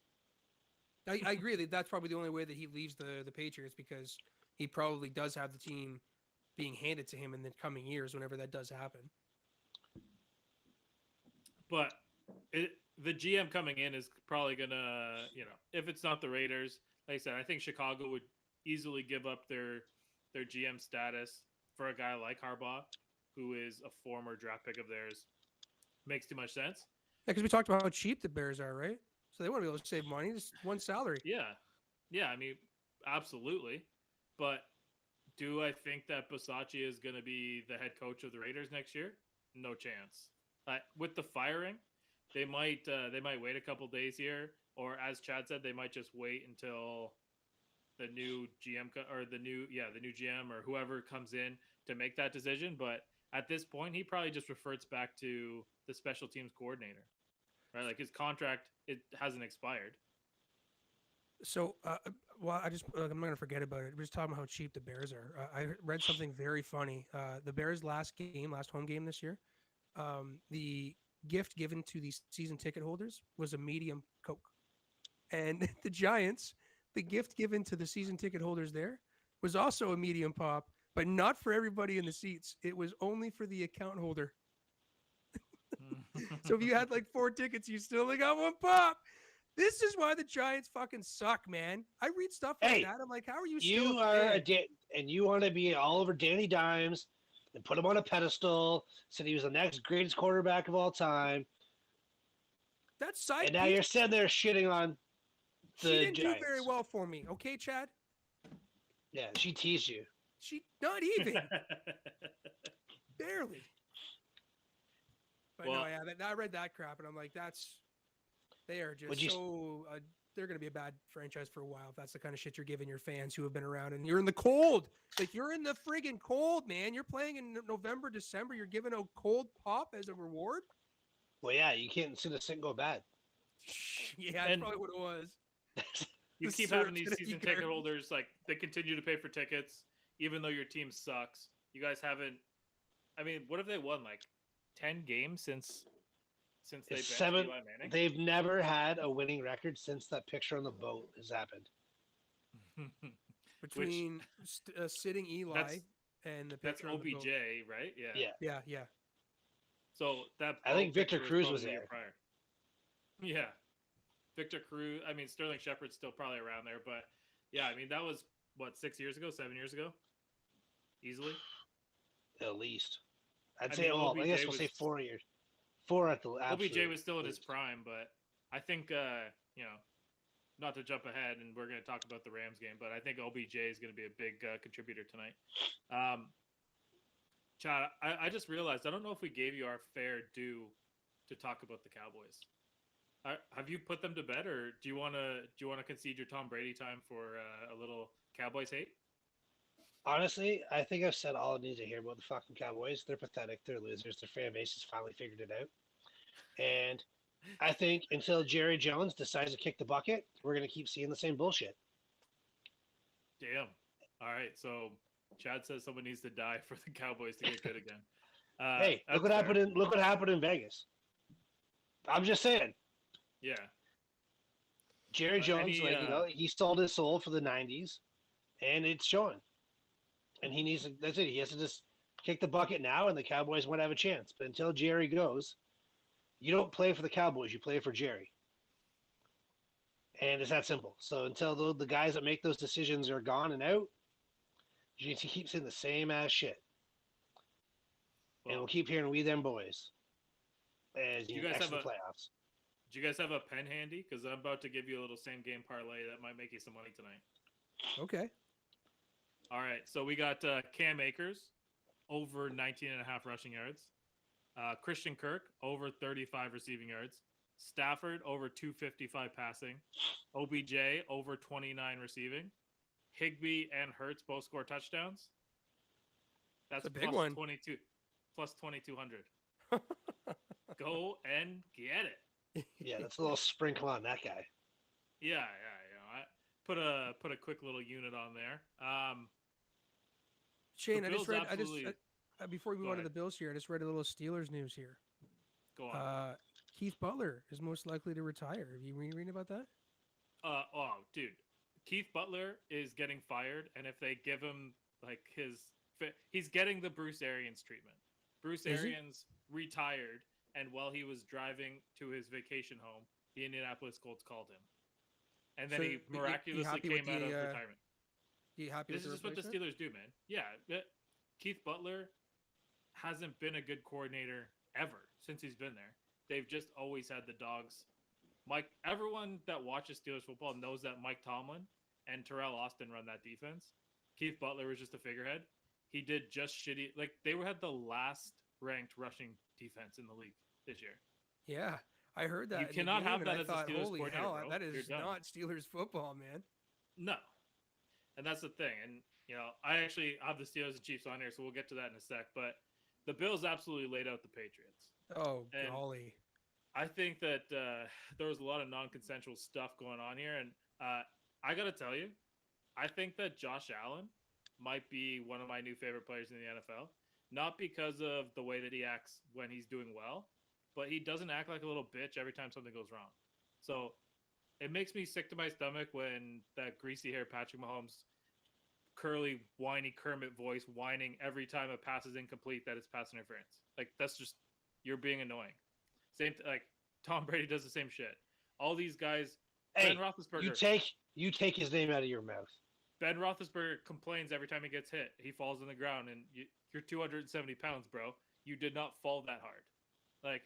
I agree that that's probably the only way that he leaves the Patriots, because he probably does have the team being handed to him in the coming years whenever that does happen. But the GM coming in is probably going to, if it's not the Raiders, like I said, I think Chicago would easily give up their GM status for a guy like Harbaugh, who is a former draft pick of theirs. Makes too much sense. Yeah, because we talked about how cheap the Bears are, right? So they want to be able to save money, just one salary. Yeah, I mean, absolutely. But do I think that Bisaccia is going to be the head coach of the Raiders next year? No chance. With the firing, they might wait a couple days here, or as Chad said, they might just wait until the new GM the new GM or whoever comes in to make that decision. But at this point, he probably just reverts back to the special teams coordinator, right? Like his contract, it hasn't expired. So, I'm not going to forget about it. We're just talking about how cheap the Bears are. I read something very funny. The Bears' last home game this year, the gift given to the season ticket holders was a medium Coke. And the Giants, the gift given to the season ticket holders there was also a medium pop, but not for everybody in the seats. It was only for the account holder. So if you had 4 tickets, you still only got 1 pop. This is why the Giants fucking suck, man. I read stuff like that. I'm like, how are you? You are and you want to be all over Danny Dimes and put him on a pedestal. Said he was the next greatest quarterback of all time. That's side. And now you're sitting there shitting on the She didn't Giants. do very well for me. Okay, Chad? Yeah, she teased you. She not even. Barely. But no, yeah, I read that crap, and I'm like, they are just they're going to be a bad franchise for a while if that's the kind of shit you're giving your fans who have been around. And you're in the cold. You're in the friggin' cold, man. You're playing in November, December. You're giving a cold pop as a reward? Well, yeah, you can't see the thing go bad. Yeah, that's probably what it was. You keep having these season ticket holders, they continue to pay for tickets, even though your team sucks. You guys haven't. I mean, what have they won? 10 games since they It's benched 7. Eli Manning. They've never had a winning record since that picture on the boat has happened. Between sitting Eli that's and the that's picture on the OBJ, boat. right? Yeah. Yeah. So that I think boat Victor picture Cruz probably was the year there. prior. Yeah, Victor Cruz. I mean, Sterling Shepard's still probably around there, but yeah, I mean that was what 6 years ago, 7 years ago, easily. At least. I'd I say, mean, well, I OBJ guess we'll say 4 years. 4 at the absolute. OBJ was still in his least. prime, but I think not to jump ahead, and we're going to talk about the Rams game, but I think OBJ is going to be a big contributor tonight. Chad, I just realized I don't know if we gave you our fair due to talk about the Cowboys. Have you put them to bed, or do you want to concede your Tom Brady time for a little Cowboys hate? Honestly, I think I've said all I need to hear about the fucking Cowboys. They're pathetic. They're losers. Their fan base has finally figured it out. And I think until Jerry Jones decides to kick the bucket, we're going to keep seeing the same bullshit. Damn. All right. So Chad says someone needs to die for the Cowboys to get good again. Hey, look what happened in Vegas. I'm just saying. Yeah. Jerry Jones, he sold his soul for the 90s, and it's showing. And he needs to, that's it. He has to just kick the bucket now, and the Cowboys won't have a chance. But until Jerry goes, you don't play for the Cowboys, you play for Jerry. And it's that simple. So until the guys that make those decisions are gone and out, you need to keep saying the same ass shit. And we'll keep hearing "We Them Boys" as you guys have the playoffs. Do you guys have a pen handy? Because I'm about to give you a little same game parlay that might make you some money tonight. Okay. All right. So we got Cam Akers over 19.5 rushing yards. Christian Kirk over 35 receiving yards. Stafford over 255 passing. OBJ over 29 receiving. Higbee and Hurts both score touchdowns. That's a big one. 22 plus 2,200. Go and get it. Yeah, that's a little sprinkle on that guy. Yeah. I put a quick little unit on there. Shane, before we move on to the Bills here, I just read a little Steelers news here. Go on. Keith Butler is most likely to retire. Have you reading about that? Dude, Keith Butler is getting fired, and if they give him he's getting the Bruce Arians treatment. Bruce Arians retired, and while he was driving to his vacation home, the Indianapolis Colts called him, and then he miraculously came out of retirement. You happy this with is just what the Steelers do, man. Yeah, Keith Butler hasn't been a good coordinator ever since he's been there. They've just always had the dogs. Everyone that watches Steelers football knows that Mike Tomlin and Terrell Austin run that defense. Keith Butler was just a figurehead. He did just shitty. They had the last ranked rushing defense in the league this year. Yeah, I heard that. You cannot have that as a Steelers holy coordinator, hell, bro. that is not Steelers football, man. No. And that's the thing. And, I actually have the Steelers and Chiefs on here, so we'll get to that in a sec. But the Bills absolutely laid out the Patriots. Oh, golly. I think that there was a lot of non-consensual stuff going on here. And I got to tell you, I think that Josh Allen might be one of my new favorite players in the NFL. Not because of the way that he acts when he's doing well, but he doesn't act like a little bitch every time something goes wrong. So it makes me sick to my stomach when that greasy-haired Patrick Mahomes, curly, whiny Kermit voice whining every time a pass is incomplete that it's pass interference. That's just, you're being annoying. Tom Brady does the same shit. All these guys, Ben Roethlisberger. You take his name out of your mouth. Ben Roethlisberger complains every time he gets hit. He falls on the ground, and you're 270 pounds, bro. You did not fall that hard.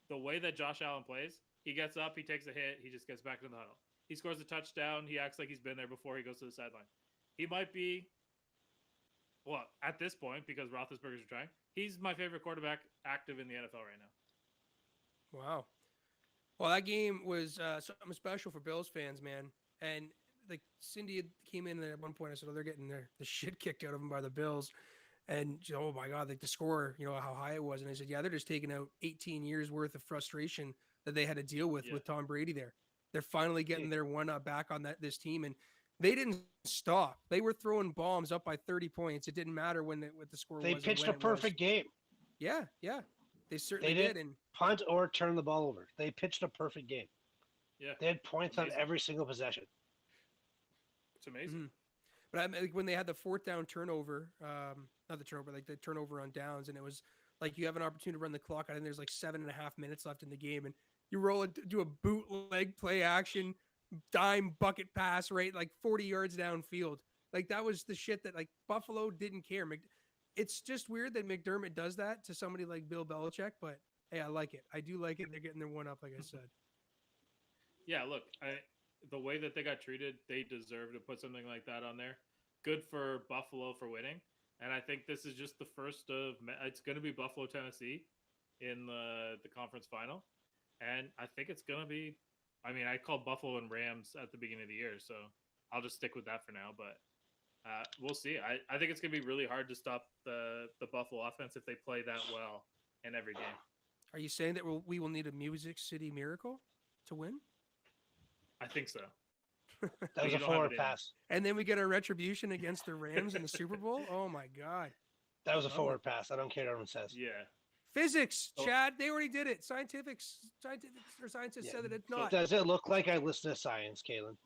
The way that Josh Allen plays, he gets up, he takes a hit, he just gets back in the huddle. He scores a touchdown, he acts like he's been there before, he goes to the sideline. He might be, at this point, because Roethlisberger's retiring, he's my favorite quarterback active in the NFL right now. Wow. Well, that game was something special for Bills fans, man. And Cindy came in at one point. I said, they're getting the shit kicked out of them by the Bills. And, oh, my God, the score, how high it was. And I said, yeah, they're just taking out 18 years worth of frustration that they had to deal with Tom Brady there. They're finally getting their one-up back on this team. And they didn't stop. They were throwing bombs up by 30 points. It didn't matter what the score was. They pitched a perfect game. Yeah. They certainly They did. did. And Punt or turn the ball over. They pitched a perfect game. Yeah, They had points amazing. on every single possession. It's amazing. Mhm. But I mean, like when they had the fourth down turnover, not the turnover, like the turnover on downs, and it was like you have an opportunity to run the clock out, and there's like 7.5 minutes left in the game, and you roll it, do a bootleg play action, dime bucket pass, right, like 40 yards downfield. Like that was the shit that like Buffalo didn't care. It's just weird that McDermott does that to somebody like Bill Belichick, but hey, I like it. I do like it. They're getting their one up, like I said. Yeah, look, the way that they got treated, they deserve to put something like that on there. Good for Buffalo for winning, and I think this is just the first of. It's going to be Buffalo, Tennessee, in the conference final, and I think it's going to be. I mean, I called Buffalo and Rams at the beginning of the year, so I'll just stick with that for now. But we'll see. I think it's going to be really hard to stop the Buffalo offense if they play that well in every game. Are you saying that we will need a Music City miracle to win? I think so. That was a forward pass. And then we get a retribution against the Rams in the Super Bowl? Oh, my God. That was a forward pass. I don't care what everyone says. Yeah. Physics, Chad. They already did it. Scientists said that it's not. Does it look like I listen to science, Kaylin?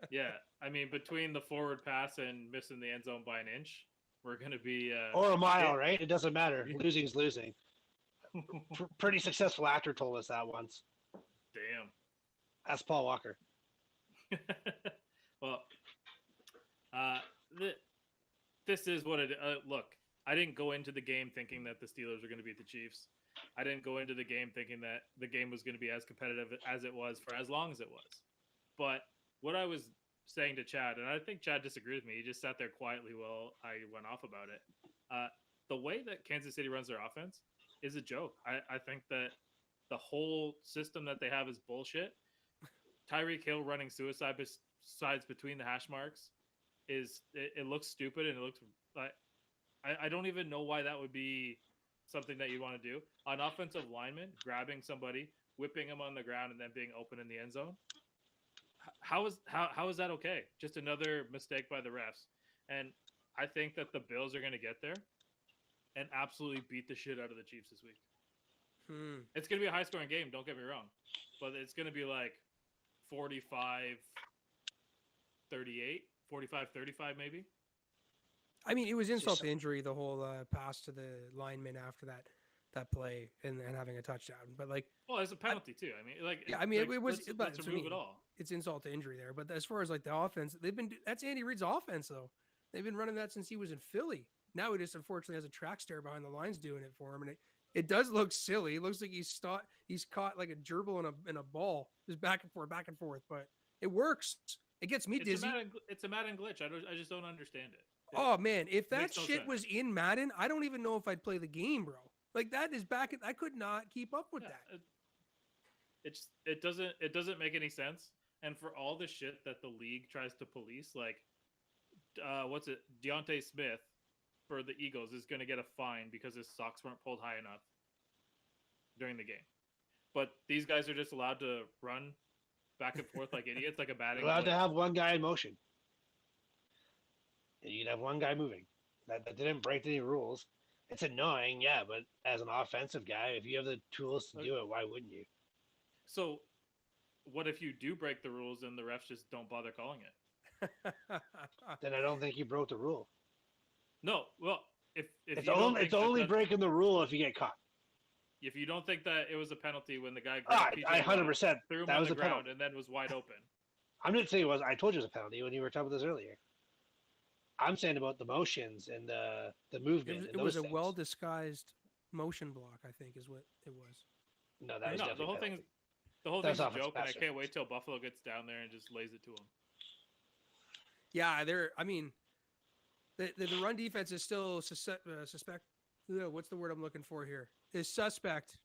Yeah. I mean, between the forward pass and missing the end zone by an inch, we're going to be... or a mile, right? It doesn't matter. Losing's losing. Pretty successful actor told us that once. Damn. That's Paul Walker. Well, this is what it. Look, I didn't go into the game thinking that the Steelers were going to beat the Chiefs. I didn't go into the game thinking that the game was going to be as competitive as it was for as long as it was. But what I was saying to Chad, and I think Chad disagreed with me. He just sat there quietly while I went off about it. The way that Kansas City runs their offense is a joke. I think that the whole system that they have is bullshit. Tyreek Hill running suicide sides between the hash marks it looks stupid, and it looks like I don't even know why that would be something that you want to do. An offensive lineman grabbing somebody, whipping him on the ground, and then being open in the end zone. How is that okay? Just another mistake by the refs. And I think that the Bills are going to get there and absolutely beat the shit out of the Chiefs this week. It's going to be a high-scoring game, don't get me wrong. But it's going to be like 45-38, 45-35 maybe. I mean, it was insult to injury, the whole pass to the lineman after that play and having a touchdown. But like, well, it's a penalty too. I mean, like, yeah, I mean, it was. Let's remove it all. It's insult to injury there. But as far as like the offense, that's Andy Reid's offense though. They've been running that since he was in Philly. Now he just unfortunately has a track stare behind the lines doing it for him, and it does look silly. It looks like he's caught like a gerbil in a ball, just back and forth. But it works. It gets me dizzy. It's a Madden glitch. I just don't understand it. Oh man, if that shit was in Madden, I don't even know if I'd play the game, bro. Like that is back. I could not keep up with that. It doesn't make any sense. And for all the shit that the league tries to police, like, Deontay Smith for the Eagles is going to get a fine because his socks weren't pulled high enough during the game. But these guys are just allowed to run back and forth like idiots, like a batting. Allowed to have one guy in motion. You'd have one guy moving. That didn't break any rules. It's annoying, yeah, but as an offensive guy, if you have the tools to do it, why wouldn't you? So, what if you do break the rules and the refs just don't bother calling it? Then I don't think you broke the rule. No, well, if it's only breaking the rule if you get caught. If you don't think that it was a penalty when the guy I 100% threw him that on was the a ground penalty. and then was wide open. I'm not saying it was. I told you it was a penalty when you were talking about this earlier. I'm saying about the motions and the movement. It was a well disguised motion block, I think, is what it was. No, that was the whole thing. The whole thing's a joke, and I can't wait till Buffalo gets down there and just lays it to them. Yeah, I mean, the run defense is still suspect. What's the word I'm looking for here? Is suspect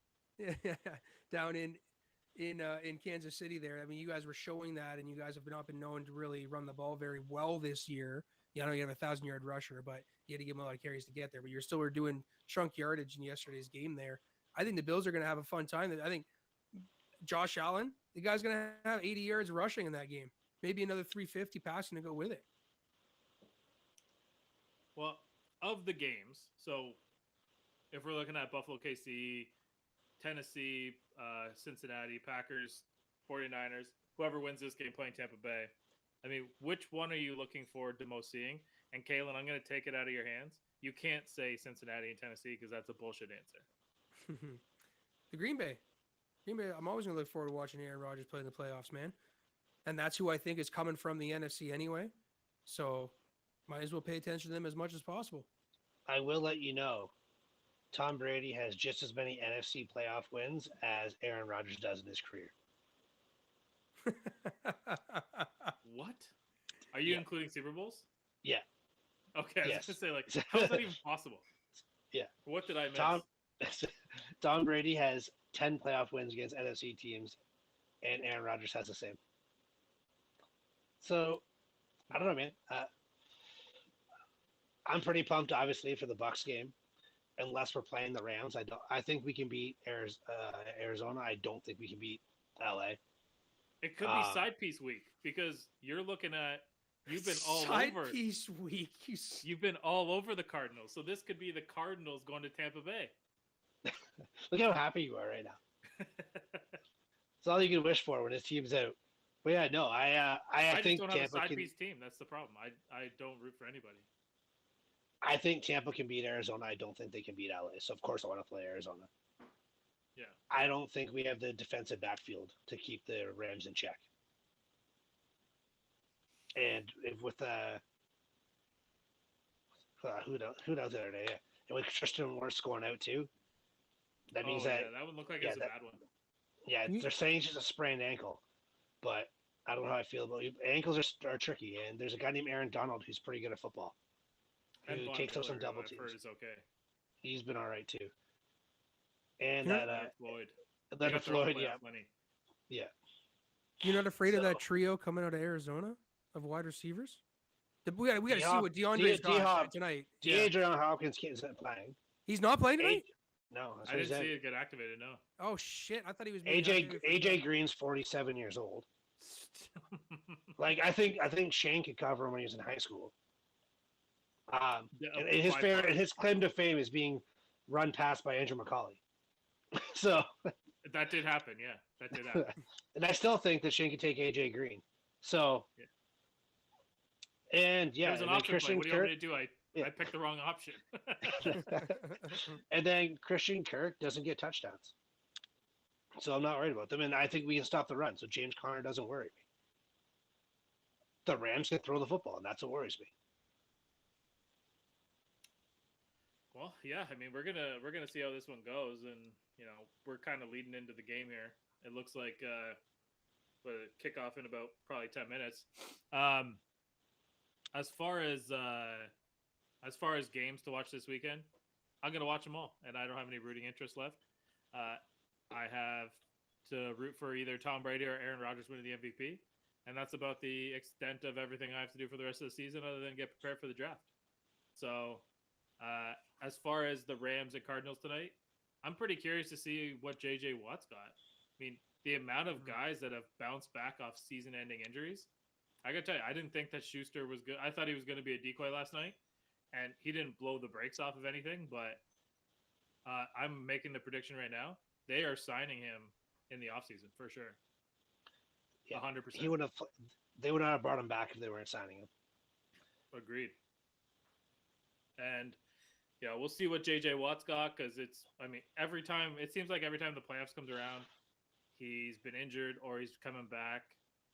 down in Kansas City there. I mean, you guys were showing that, and you guys have not been known to really run the ball very well this year. You know, you have a 1,000-yard rusher, but you had to give him a lot of carries to get there. But you're still doing chunk yardage in yesterday's game there. I think the Bills are going to have a fun time. I think Josh Allen, the guy's going to have 80 yards rushing in that game. Maybe another 350 passing to go with it. Well, of the games, so if we're looking at Buffalo, KC, Tennessee, Cincinnati, Packers, 49ers, whoever wins this game playing Tampa Bay, I mean, which one are you looking forward to most seeing? And Kaylin, I'm going to take it out of your hands. You can't say Cincinnati and Tennessee because that's a bullshit answer. The Green Bay. I'm always going to look forward to watching Aaron Rodgers play in the playoffs, man. And that's who I think is coming from the NFC anyway. So might as well pay attention to them as much as possible. I will let you know, Tom Brady has just as many NFC playoff wins as Aaron Rodgers does in his career. What? Are you including Super Bowls? Yeah. Okay, I was going to say, like, how is that even possible? Yeah. What did I miss? Tom Brady has 10 playoff wins against NFC teams, and Aaron Rodgers has the same. So, I don't know, man. I'm pretty pumped, obviously, for the Bucs game. Unless we're playing the Rams, I think we can beat Arizona. I don't think we can beat LA. It could be side piece week because you've been all side over. Piece week. You've been all over the Cardinals, so this could be the Cardinals going to Tampa Bay. Look how happy you are right now. It's all you can wish for when his team's out. But yeah, no, I think just don't Tampa have a side can, piece team. That's the problem. I don't root for anybody. I think Tampa can beat Arizona. I don't think they can beat LA. So of course I want to play Arizona. Yeah. I don't think we have the defensive backfield to keep the Rams in check. And with who knows the other day, and with Tristan Wirfs going out too, that means that would look like it's a bad one. Yeah, they're saying it's just a sprained ankle, but I don't know how I feel about it. Ankles are tricky, and there's a guy named Aaron Donald who's pretty good at football. Who takes up some double teams. Is okay. He's been all right too. And Floyd. Leonard Floyd, yeah. You're not afraid of that trio coming out of Arizona of wide receivers? We got to see what DeAndre's got tonight. DeAndre Hopkins isn't playing. He's not playing tonight? No, I didn't see it get activated. No. Oh shit! I thought he was. AJ Green's 47 years old. Like I think Shane could cover him when he was in high school. And his claim to fame is being run past by Andrew McCauley. So that did happen. Yeah, that did happen. And I still think that Shane could take AJ Green. So. And there's an option play. What do you want me to do? I picked the wrong option. And then Christian Kirk doesn't get touchdowns. So I'm not worried about them. And I think we can stop the run. So James Conner doesn't worry me. The Rams can throw the football, and that's what worries me. Well, yeah, I mean we're gonna see how this one goes, and we're kind of leading into the game here. It looks like kickoff in about probably 10 minutes. As far as games to watch this weekend, I'm gonna watch them all, and I don't have any rooting interest left. I have to root for either Tom Brady or Aaron Rodgers winning the MVP, and that's about the extent of everything I have to do for the rest of the season, other than get prepared for the draft. So, as far as the Rams and Cardinals tonight, I'm pretty curious to see what J.J. Watt's got. I mean, the amount of guys that have bounced back off season-ending injuries. I gotta tell you, I didn't think that Schuster was good. I thought he was going to be a decoy last night, and he didn't blow the brakes off of anything. But I'm making the prediction right now. They are signing him in the offseason for sure. 100%. They would not have brought him back if they weren't signing him. Agreed. And yeah, we'll see what JJ Watt's got, because it seems like every time the playoffs comes around, he's been injured or he's coming back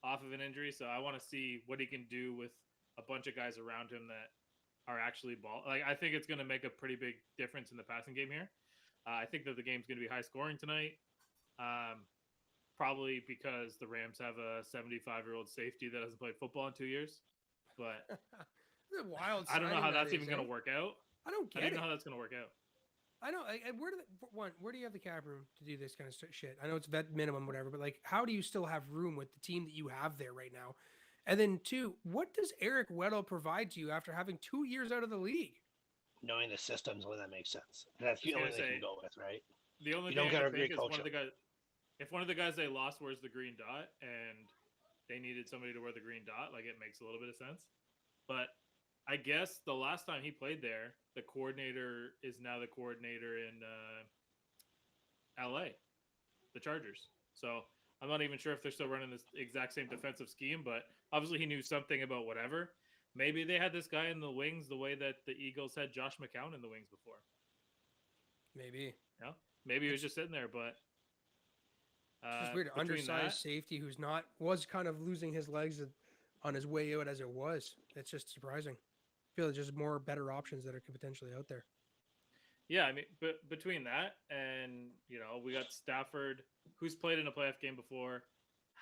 off of an injury. So I want to see what he can do with a bunch of guys around him that are actually ball. Like, I think it's going to make a pretty big difference in the passing game here. I think that the game's going to be high scoring tonight. Probably because the Rams have a 75-year-old safety that hasn't played football in 2 years. But wild. I don't know how that's even going to work out. I don't know how that's going to work out. I know. Where do you have the cap room to do this kind of shit? I know it's vet minimum, whatever, but like, how do you still have room with the team that you have there right now? And then two, what does Eric Weddle provide to you after having 2 years out of the league? Knowing the systems, only that makes sense. That's the only thing they can go with, right? The only thing I can think is if one of the guys they lost wears the green dot and they needed somebody to wear the green dot, like, it makes a little bit of sense. But I guess the last time he played there, the coordinator is now the coordinator in LA, the Chargers. So I'm not even sure if they're still running this exact same defensive scheme, but obviously he knew something about whatever. Maybe they had this guy in the wings the way that the Eagles had Josh McCown in the wings before. Maybe. Yeah, maybe he was just sitting there, but It's just weird. Undersized safety who's was kind of losing his legs on his way out as it was. It's just surprising. I feel like there's more better options that are potentially out there. Yeah, I mean, but between that and we got Stafford, who's played in a playoff game before,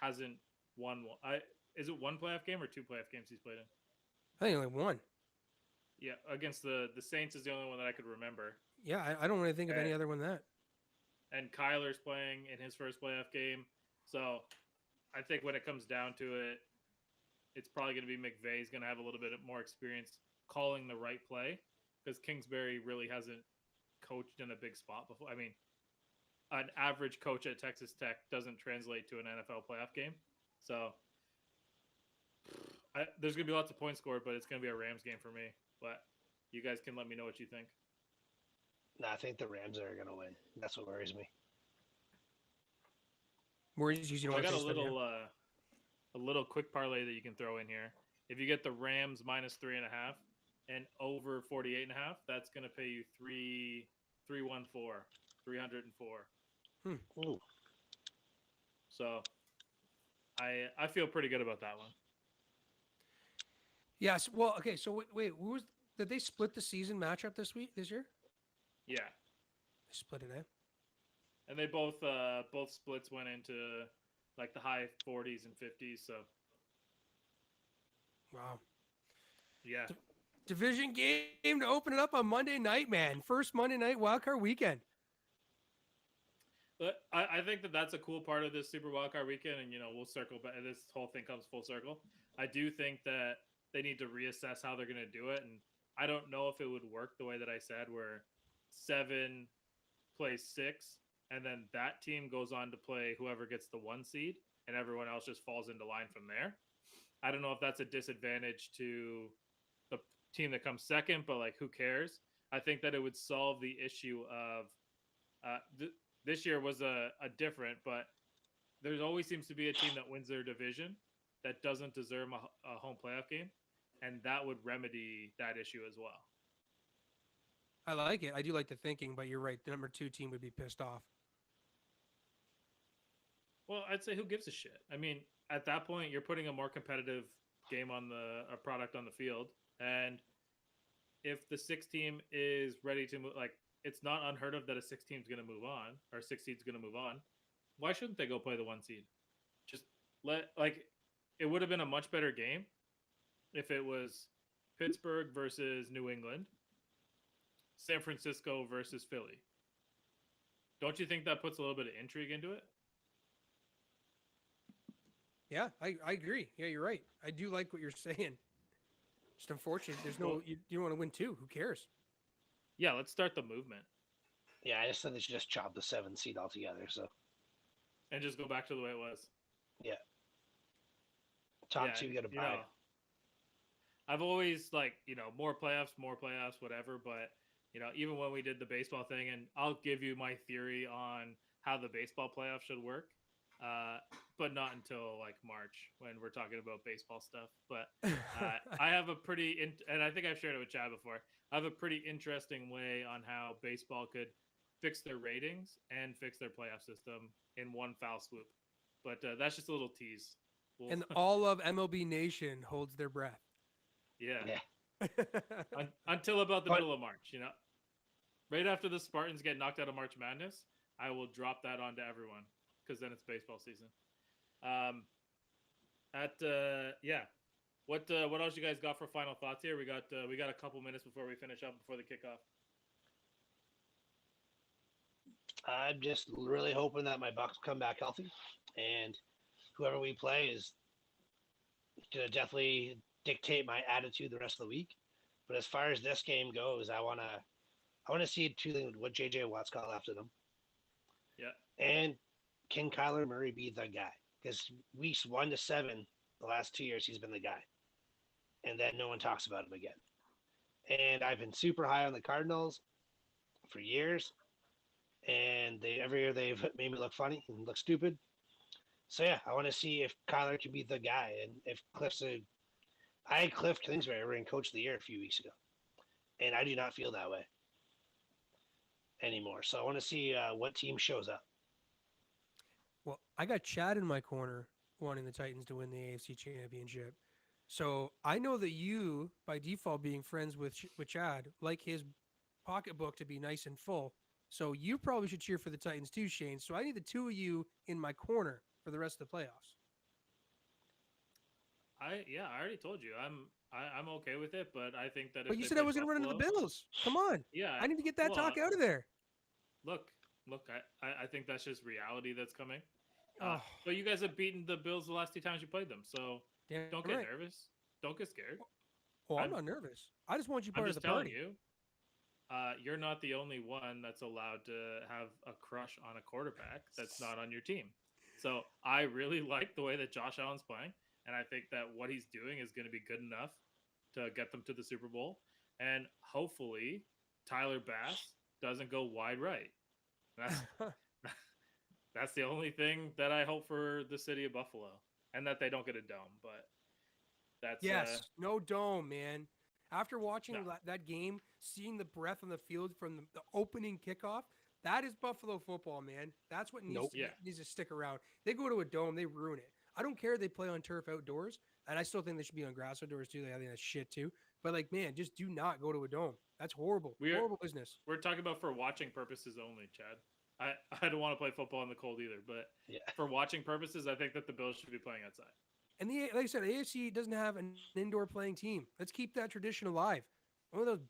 hasn't won one. Is it one playoff game or two playoff games he's played in? I think only one. Yeah, against the Saints is the only one that I could remember. Yeah, I don't really think of any other one than that. And Kyler's playing in his first playoff game. So I think when it comes down to it, it's probably going to be McVay's going to have a little bit more experience calling the right play because Kingsbury really hasn't coached in a big spot before. I mean, an average coach at Texas Tech doesn't translate to an NFL playoff game. So there's going to be lots of points scored, but it's going to be a Rams game for me. But you guys can let me know what you think. No, I think the Rams are going to win. That's what worries me. I got a little quick parlay that you can throw in here. If you get the Rams minus 3.5 and over 48.5, that's going to pay you 304. Ooh. So I feel pretty good about that one. Yes. Well, okay. So wait, did they split the season matchup this year? Yeah. They split it, eh? And they both splits went into like the high 40s and 50s. So. Wow. Yeah. Division game to open it up on Monday night, man. First Monday night wildcard weekend. But I think that's a cool part of this Super Wildcard weekend, and we'll circle back. This whole thing comes full circle. I do think that they need to reassess how they're going to do it, and I don't know if it would work the way that I said, where 7 plays 6, and then that team goes on to play whoever gets the 1 seed, and everyone else just falls into line from there. I don't know if that's a disadvantage to the team that comes second, but who cares? I think that it would solve the issue of this year was a different, but there always seems to be a team that wins their division that doesn't deserve a home playoff game, and that would remedy that issue as well. I like it. I do like the thinking, but you're right. The number 2 team would be pissed off. Well, I'd say who gives a shit? I mean, at that point, you're putting a more competitive game on a product on the field, and if the 6 team is ready to move, it's not unheard of that a 6 team's going to move on, or 6 seed's going to move on. Why shouldn't they go play the 1 seed? Just it would have been a much better game if it was Pittsburgh versus New England, San Francisco versus Philly. Don't you think that puts a little bit of intrigue into it? Yeah, I agree. Yeah, you're right. I do like what you're saying. Just unfortunate. There's you don't want to win 2. Who cares? Yeah, let's start the movement. Yeah, I just think they should just chop the 7 seed altogether. So. And just go back to the way it was. Yeah. Top 2 get a bye. I've always more playoffs, whatever. But even when we did the baseball thing, and I'll give you my theory on how the baseball playoffs should work, but not until March when we're talking about baseball stuff. But I have a and I think I've shared it with Chad before. I have a pretty interesting way on how baseball could fix their ratings and fix their playoff system in one foul swoop. But that's just a little tease. And all of MLB Nation holds their breath. Yeah. Until about the middle of March, Right after the Spartans get knocked out of March Madness, I will drop that onto everyone because then it's baseball season. What else you guys got for final thoughts here? We got a couple minutes before we finish up before the kickoff. I'm just really hoping that my Bucks come back healthy, and whoever we play is going to definitely dictate my attitude the rest of the week. But as far as this game goes, I want to see what JJ Watt's got left of them. Yeah. And can Kyler Murray be the guy? Because weeks 1 to 7, the last 2 years, he's been the guy. And then no one talks about him again. And I've been super high on the Cardinals for years. And every year they've made me look funny and look stupid. So yeah, I want to see if Kyler can be the guy, and if I had Cliff Kingsbury ring Coach of the Year a few weeks ago, and I do not feel that way anymore. So I want to see what team shows up. Well, I got Chad in my corner wanting the Titans to win the AFC Championship. So I know that you, by default, being friends with Chad, like his pocketbook to be nice and full. So you probably should cheer for the Titans too, Shane. So I need the two of you in my corner for the rest of the playoffs. I already told you I'm okay with it, but I think that But you said I was going to run into the Bills. Come on. Yeah, I need to get that talk out of there. Look, I think that's just reality that's coming. Oh. But you guys have beaten the Bills the last 2 times you played them, so don't get right. nervous. Don't get scared. Oh, I'm not nervous. I just want you part I'm of just the telling party. you, you're not the only one that's allowed to have a crush on a quarterback that's not on your team. So I really like the way that Josh Allen's playing, and I think that what he's doing is going to be good enough to get them to the Super Bowl. And hopefully, Tyler Bass doesn't go wide right. That's the only thing that I hope for the city of Buffalo, and that they don't get a dome. But that's no dome, man. After watching that game, seeing the breath on the field from the opening kickoff, that is Buffalo football, man. That's what needs to stick around. They go to a dome, they ruin it. I don't care if they play on turf outdoors, and I still think they should be on grass outdoors too. I think that's shit too. But like, man, just do not go to a dome. That's horrible. Horrible business. We're talking about for watching purposes only, Chad. I don't want to play football in the cold either, but for watching purposes, I think that the Bills should be playing outside. And like I said, AFC doesn't have an indoor playing team. Let's keep that tradition alive. One of those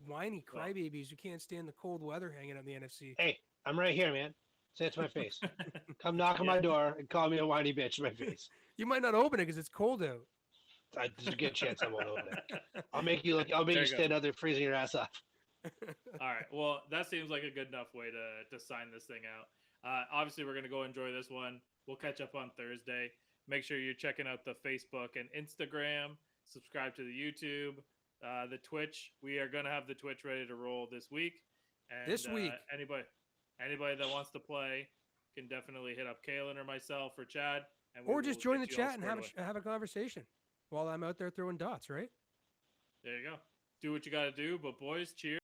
whiny crybabies who can't stand the cold weather hanging out in the NFC. Hey, I'm right here, man. Say it to my face. Come knock on my door and call me a whiny bitch in my face. You might not open it because it's cold out. There's a good chance I won't open it. I'll make you stand out there freezing your ass off. All right. Well, that seems like a good enough way to sign this thing out. Obviously, we're going to go enjoy this one. We'll catch up on Thursday. Make sure you're checking out the Facebook and Instagram. Subscribe to the YouTube, the Twitch. We are going to have the Twitch ready to roll this week. And anybody that wants to play can definitely hit up Kaylin or myself or Chad. Or just join the chat and have a conversation while I'm out there throwing dots, right? There you go. Do what you got to do. But boys, cheers.